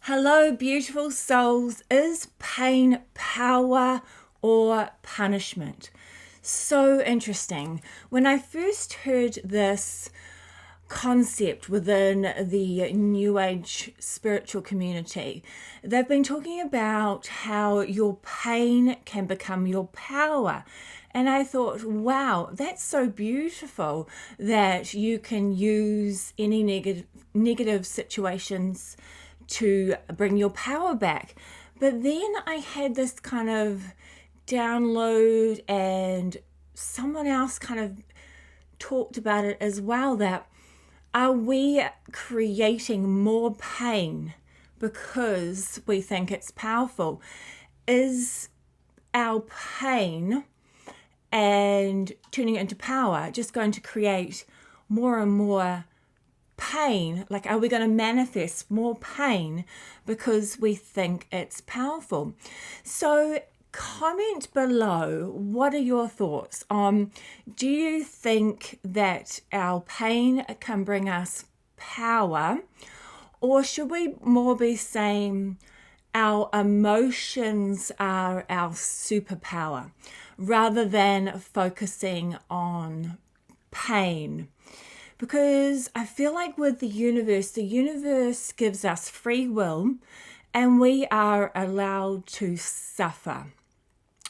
Hello, beautiful souls. Is pain power or punishment? So interesting. When I first heard this concept within the New Age spiritual community, they've been talking about how your pain can become your power. And I thought, wow, that's so beautiful that you can use any negative situations to bring your power back. But then I had this kind of download, and someone else kind of talked about it as well, that are we creating more pain because we think it's powerful? Is our pain and turning it into power just going to create more and more pain? Like, are we going to manifest more pain because we think it's powerful? So comment below, what are your thoughts on, do you think that our pain can bring us power, or should we more be saying our emotions are our superpower rather than focusing on pain? Because I feel like with the universe gives us free will and we are allowed to suffer.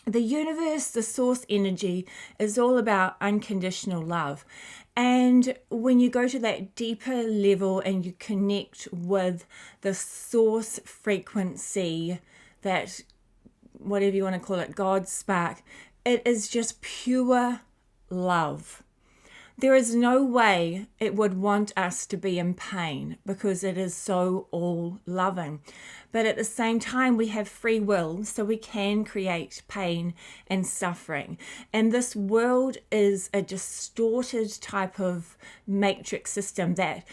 The universe, the source energy, is all about unconditional love. And when you go to that deeper level and you connect with the source frequency, that, whatever you want to call it, God spark, it is just pure love. There is no way it would want us to be in pain because it is so all loving. But at the same time, we have free will, so we can create pain and suffering. And this world is a distorted type of matrix system that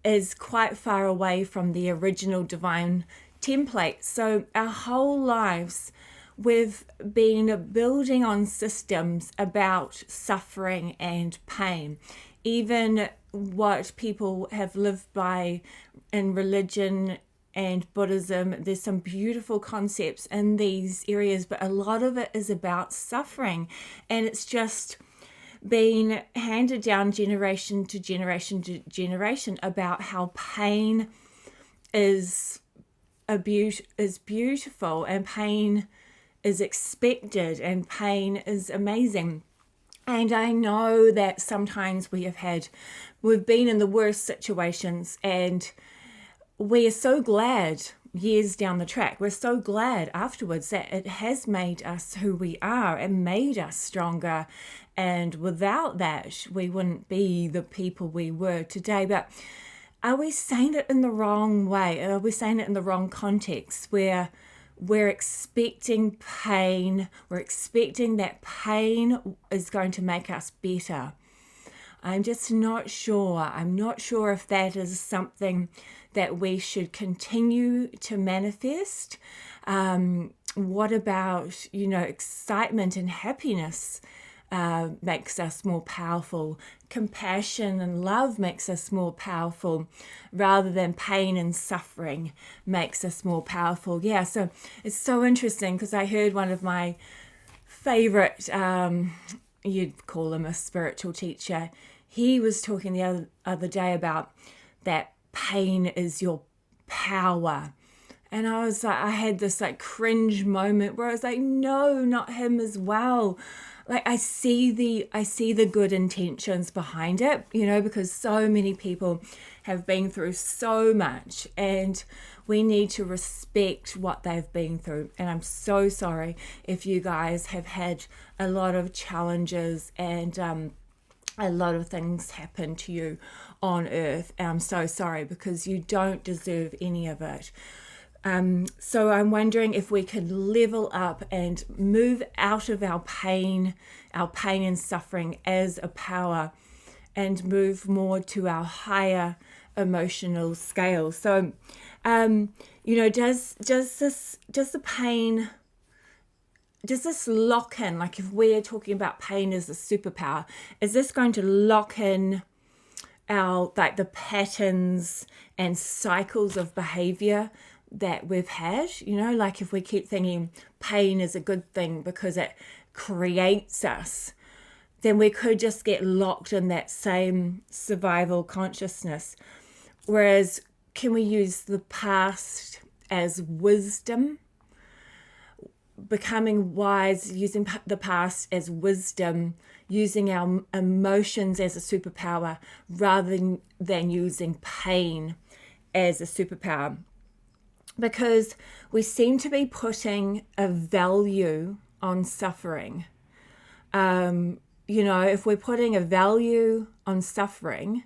is quite far away from the original divine template. So our whole lives, we've been building on systems about suffering and pain. Even what people have lived by in religion and Buddhism, there's some beautiful concepts in these areas, but a lot of it is about suffering. And it's just being handed down generation to generation about how pain is beautiful, and pain is expected, and pain is amazing. And I know that sometimes we've been in the worst situations, and we are so glad years down the track, we're so glad afterwards that it has made us who we are and made us stronger. And without that, we wouldn't be the people we were today. But are we saying it in the wrong way? Are we saying it in the wrong context, where we're expecting pain, we're expecting that pain is going to make us better? I'm just not sure. I'm not sure if that is something that we should continue to manifest. What about, excitement and happiness makes us more powerful? Compassion and love makes us more powerful, rather than pain and suffering makes us more powerful. Yeah, so it's so interesting, because I heard one of my favorite, you'd call him a spiritual teacher, he was talking the other day about that pain is your power. And I was like, I had this cringe moment where I was like, no, not him as well. I see the good intentions behind it, because so many people have been through so much, and we need to respect what they've been through. And I'm so sorry if you guys have had a lot of challenges and a lot of things happen to you on earth. And I'm so sorry, because you don't deserve any of it. So I'm wondering if we could level up and move out of our pain and suffering as a power, and move more to our higher emotional scale. So, does the pain, does this lock in? Like, if we're talking about pain as a superpower, is this going to lock in our the patterns and cycles of behavior that we've had. Like if we keep thinking pain is a good thing because it creates us, then we could just get locked in that same survival consciousness. Whereas, can we use the past as wisdom? Becoming wise, using the past as wisdom, using our emotions as a superpower rather than using pain as a superpower. Because we seem to be putting a value on suffering. If we're putting a value on suffering,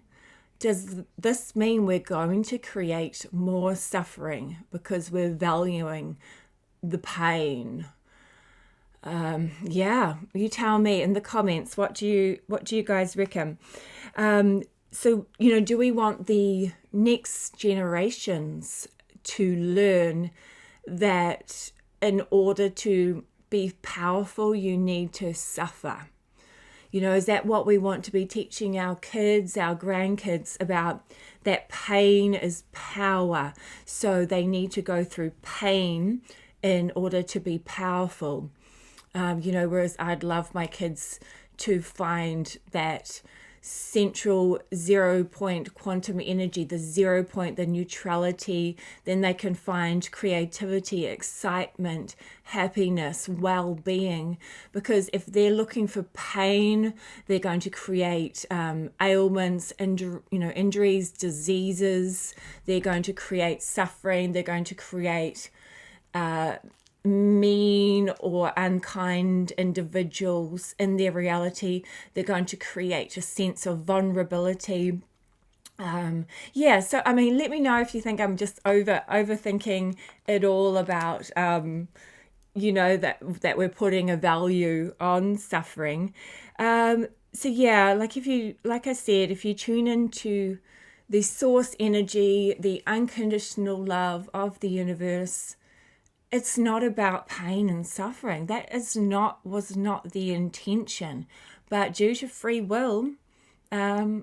does this mean we're going to create more suffering because we're valuing the pain? You tell me in the comments, what do you guys reckon? So do we want the next generations to learn that in order to be powerful you need to suffer? Is that what we want to be teaching our kids, our grandkids, about? That pain is power, so they need to go through pain in order to be powerful. Whereas I'd love my kids to find that central 0 point quantum energy, the 0 point, the neutrality. Then they can find creativity, excitement, happiness, well-being. Because if they're looking for pain, they're going to create ailments, injuries, diseases. They're going to create suffering. They're going to create mean or unkind individuals in their reality. They're going to create a sense of vulnerability. So let me know if you think I'm just overthinking it all about that we're putting a value on suffering. Like I said, if you tune into the source energy, the unconditional love of the universe, it's not about pain and suffering. That was not the intention. But due to free will,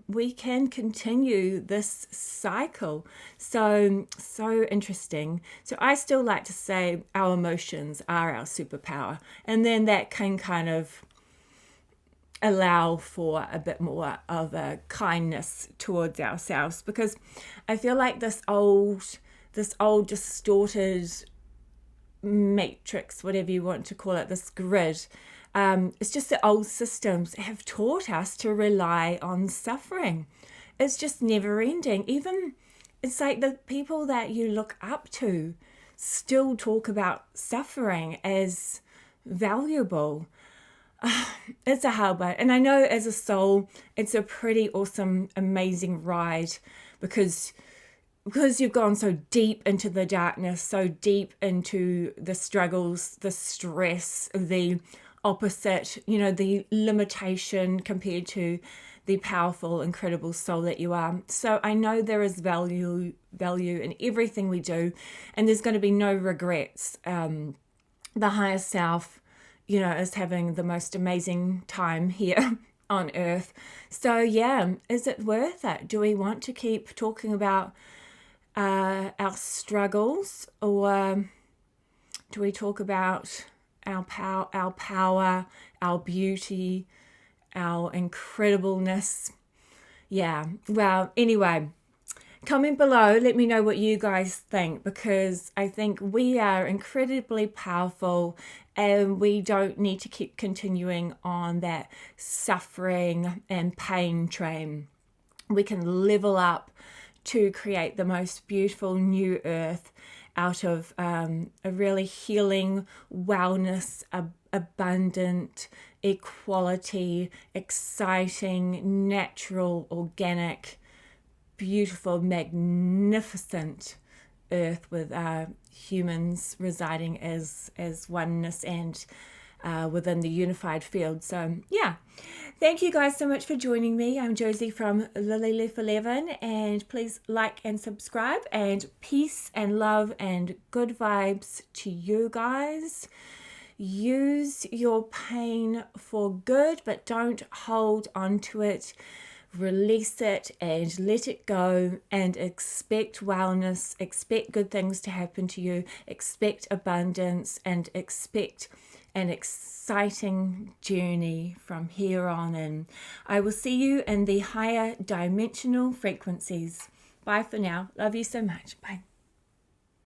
we can continue this cycle. So interesting. So I still like to say our emotions are our superpower. And then that can kind of allow for a bit more of a kindness towards ourselves. Because I feel like this old distorted matrix, whatever you want to call it, this grid, it's just the old systems have taught us to rely on suffering. It's just never ending. Even it's like the people that you look up to still talk about suffering as valuable. It's a hard one. And I know as a soul, it's a pretty awesome, amazing ride because you've gone so deep into the darkness, so deep into the struggles, the stress, the opposite, the limitation compared to the powerful, incredible soul that you are. So I know there is value in everything we do, and there's going to be no regrets. The higher self, is having the most amazing time here on earth. So is it worth it? Do we want to keep talking about our struggles, or do we talk about our power, our beauty, our incredibleness? Well, anyway, comment below, let me know what you guys think, because I think we are incredibly powerful and we don't need to keep continuing on that suffering and pain train. We can level up to create the most beautiful new earth out of a really healing, wellness, abundant, equality, exciting, natural, organic, beautiful, magnificent earth with humans residing as oneness and within the unified field. So thank you guys so much for joining me. I'm Jozee from Lilyleaf11, and please like and subscribe, and peace and love and good vibes to you guys. Use your pain for good, but don't hold on to it. release it and let it go and expect wellness, expect good things to happen to you, expect abundance, and expect an exciting journey from here on in. I will see you in the higher dimensional frequencies. Bye for now. Love you so much. Bye.